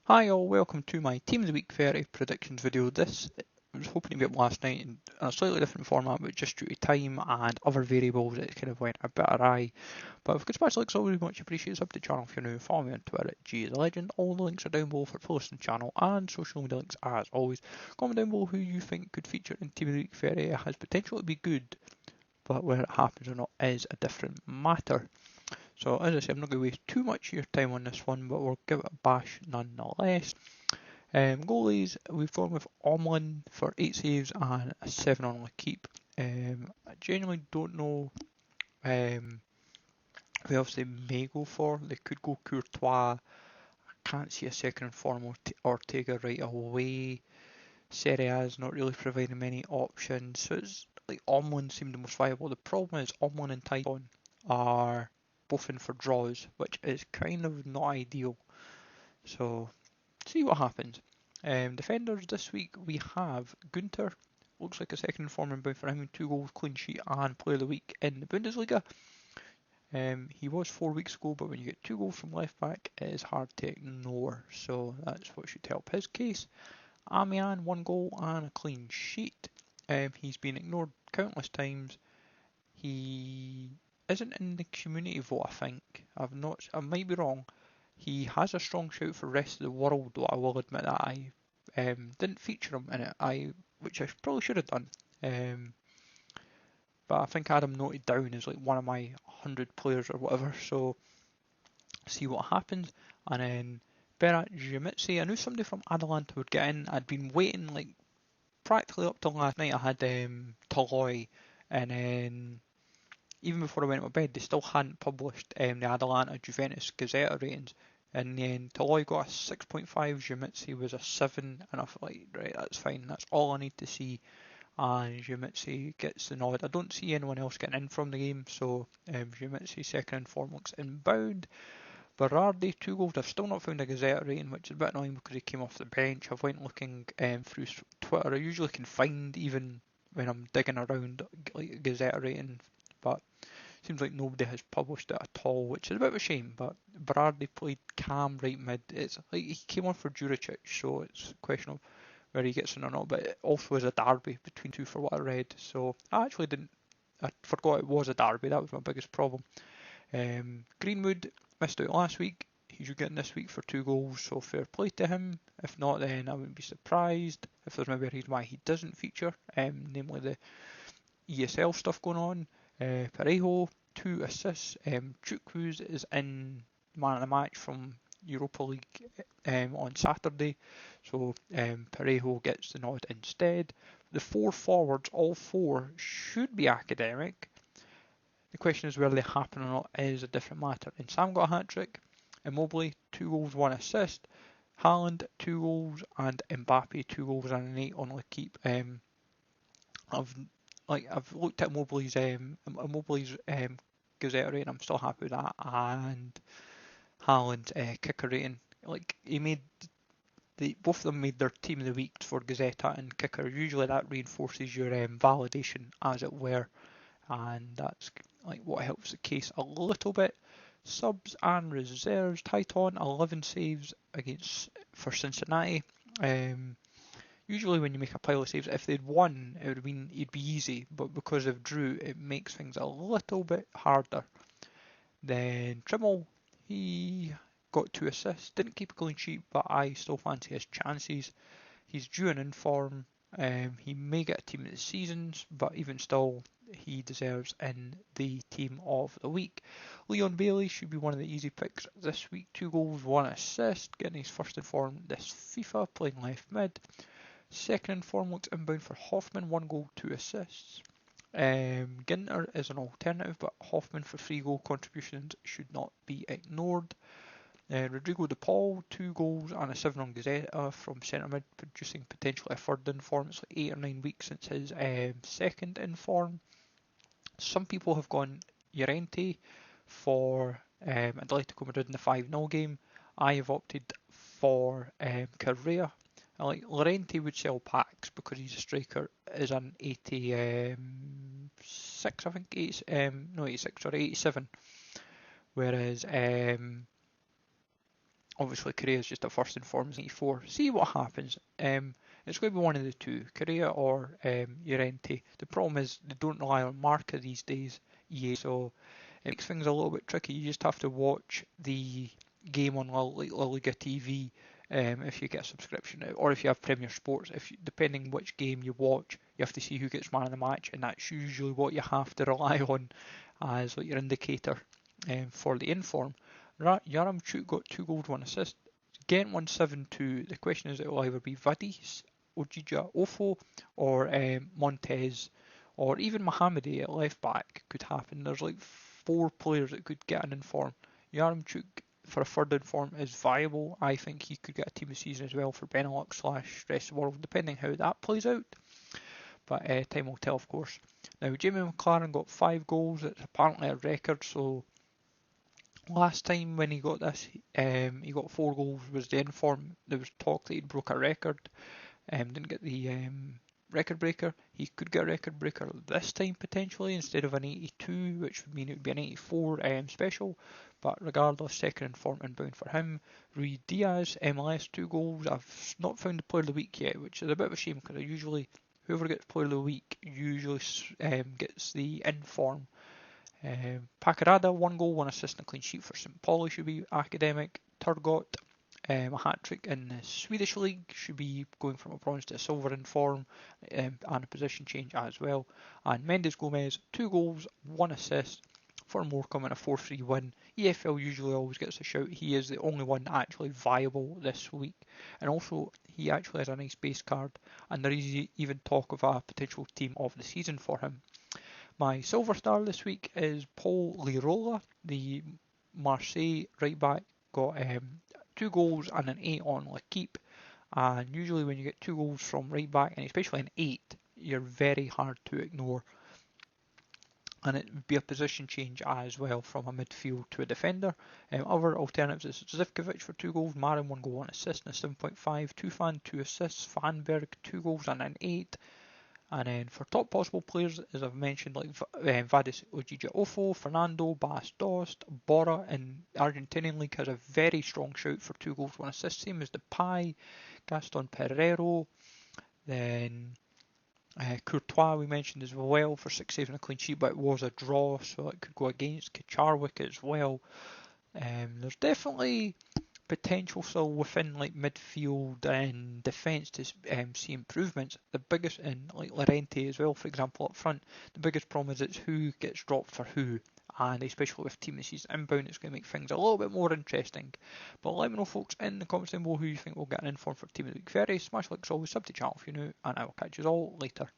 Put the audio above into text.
Hi all, welcome to my Team of the Week 30 predictions video. This I was hoping to be up last night in a slightly different format, but just due to time and other variables it kind of went a bit awry. But if you could smash likes, always much appreciated. Sub to the channel if you're new, follow me on Twitter at G the Legend. All the links are down below for posts on the channel and social media links as always. Comment down below who you think could feature in Team of the Week 30. It has potential to be good, but whether it happens or not is a different matter. So as I said, I'm not going to waste too much of your time on this one, but we'll give it a bash nonetheless. Goalies, we've gone with Omlin for 8 saves and a 7 on the keep. I genuinely don't know who else they may go for. They could go Courtois. I can't see a second and form Ortega right away. Serie A is not really providing many options, so it's like Omlin seemed the most viable. The problem is Omlin and Titon are both in for draws, which is kind of not ideal. So see what happens. Defenders this week we have Gunter. Looks like a second informer bound for him, 2 goals, clean sheet, and player of the week in the Bundesliga. He was 4 weeks ago, but when you get 2 goals from left back, it is hard to ignore. So that's what should help his case. Amian, 1 goal and a clean sheet. He's been ignored countless times. He isn't in the community vote, I think. I might be wrong. He has a strong shout for rest of the world, though I will admit that I didn't feature him in it, which I probably should have done. But I think I had him noted down as like one of my 100 players or whatever, so see what happens. And then Berat Jimitsi, I knew somebody from Atalanta would get in. I'd been waiting like practically up till last night. I had Toloi, and then even before I went to bed, they still hadn't published the Atalanta Juventus Gazzetta ratings. And then Toloi got a 6.5, Jimitsi was a 7, and I thought, like, right, that's fine, that's all I need to see. And Jimitsi gets the nod. I don't see anyone else getting in from the game, so Jimitsi second in form looks inbound. Berardi, 2 goals. I've still not found a Gazzetta rating, which is a bit annoying because he came off the bench. I've went looking through Twitter. I usually can find, even when I'm digging around, like a Gazzetta rating, but seems like nobody has published it at all, which is a bit of a shame. But Berardi played Cam right mid. It's like he came on for Juricic, so it's a question of where he gets in or not. But it also is a derby between two, for what I read. So I actually didn't. I forgot it was a derby. That was my biggest problem. Greenwood missed out last week. He's getting this week for 2 goals, so fair play to him. If not, then I wouldn't be surprised if there's maybe a reason why he doesn't feature, namely the ESL stuff going on. Parejo, 2 assists. Chukwueze is in man of the match from Europa League on Saturday, so Parejo gets the nod instead. The 4 forwards, all 4, should be academic. The question is whether they happen or not is a different matter. And Sam got a hat trick. Immobile, 2 goals, 1 assist. Haaland, 2 goals, and Mbappe, 2 goals and an 8 on the keep. I've looked at Immobile's Gazette rating. I'm still happy with that, and Haaland's kicker rating. Like he made both of them made their team of the week for Gazzetta and kicker. Usually that reinforces your validation, as it were, and that's like what helps the case a little bit. Subs and reserves. Titon, 11 saves for Cincinnati. Usually when you make a pile of saves, if they'd won, it would have been it'd be easy, but because they've drew, it makes things a little bit harder. Then Trimmel, he got 2 assists, didn't keep a clean sheet, but I still fancy his chances. He's due an inform. He may get a team of the seasons, but even still, he deserves in the team of the week. Leon Bailey should be one of the easy picks this week. 2 goals, 1 assist, getting his first inform this FIFA, playing left mid. Second in form looks inbound for Hoffman, 1 goal, 2 assists. Ginter is an alternative, but Hoffman for 3 goal contributions should not be ignored. Rodrigo de Paul, 2 goals and a 7 on Gazzetta from centre mid, producing potentially a third in form. It's like 8 or 9 weeks since his second in form. Some people have gone Llorente for Atletico Madrid in the 5-0 game. I have opted for Correa. Like Llorente would sell packs because he's a striker, is an 86, I think, 86 or 87. Whereas Obviously, Correa is just a first in form, 94. See what happens. It's going to be one of the two, Correa or Llorente. The problem is they don't rely on Marca these days, EA, so it makes things a little bit tricky. You just have to watch the game on La Liga TV if you get a subscription, or if you have Premier Sports. Depending which game you watch, you have to see who gets man of the match, and that's usually what you have to rely on as like your indicator for the inform. Yaramchuk got 2 goals, 1 assist. Gent 172. The question is, it will either be Vadis, Ojija Ofo, or Montez, or even Mohamedi at left back could happen. There's like 4 players that could get an inform. Yaramchuk for a third inform is viable. I think he could get a team of season as well for Benelux / rest of the world, depending how that plays out. But time will tell, of course. Now, Jamie McLaren got 5 goals. It's apparently a record, so last time when he got this, he got 4 goals, was the inform. There was talk that he'd broke a record. Didn't get the record breaker. He could get a record breaker this time potentially instead of an 82, which would mean it would be an 84 special. But regardless, second inform inbound for him. Rui Diaz, MLS, 2 goals. I've not found the player of the week yet, which is a bit of a shame because whoever gets player of the week usually gets the inform. Pacarada, 1 goal, 1 assist and a clean sheet for St. Pauli should be academic. Turgot, a hat-trick in the Swedish league, should be going from a bronze to a silver in form, and a position change as well. And Mendes Gomez, 2 goals, 1 assist for Morecambe in a 4-3 win. EFL usually always gets a shout. He is the only one actually viable this week. And also, he actually has a nice base card, and there is even talk of a potential team of the season for him. My silver star this week is Paul Lirola, the Marseille right back, got 2 goals and an 8 on L'Equipe. And usually when you get 2 goals from right back, and especially an 8, you're very hard to ignore. And it would be a position change as well from a midfield to a defender. Other alternatives is Zivkovic for 2 goals, Marin 1 goal, 1 assist and a 7.5, Tufan 2 assists, Fanberg 2 goals and an 8. And then for top possible players, as I've mentioned, like Vadis Ojija Ofo, Fernando, Bas Dost, Bora in Argentinian League has a very strong shout for 2 goals, 1 assist, same as Depay, Gaston Pereiro, then Courtois we mentioned as well for 6 saves and a clean sheet, but it was a draw, so it could go against Kacharwick as well. There's definitely potential still within like midfield and defence to see improvements. The biggest in like Llorente as well, for example, up front, the biggest problem is it's who gets dropped for who, and especially with team that sees inbound, it's going to make things a little bit more interesting. But let me know, folks, in the comments down below who you think will get an inform for team of the week. Very smash like always, sub to channel if you're new, and I will catch you all later.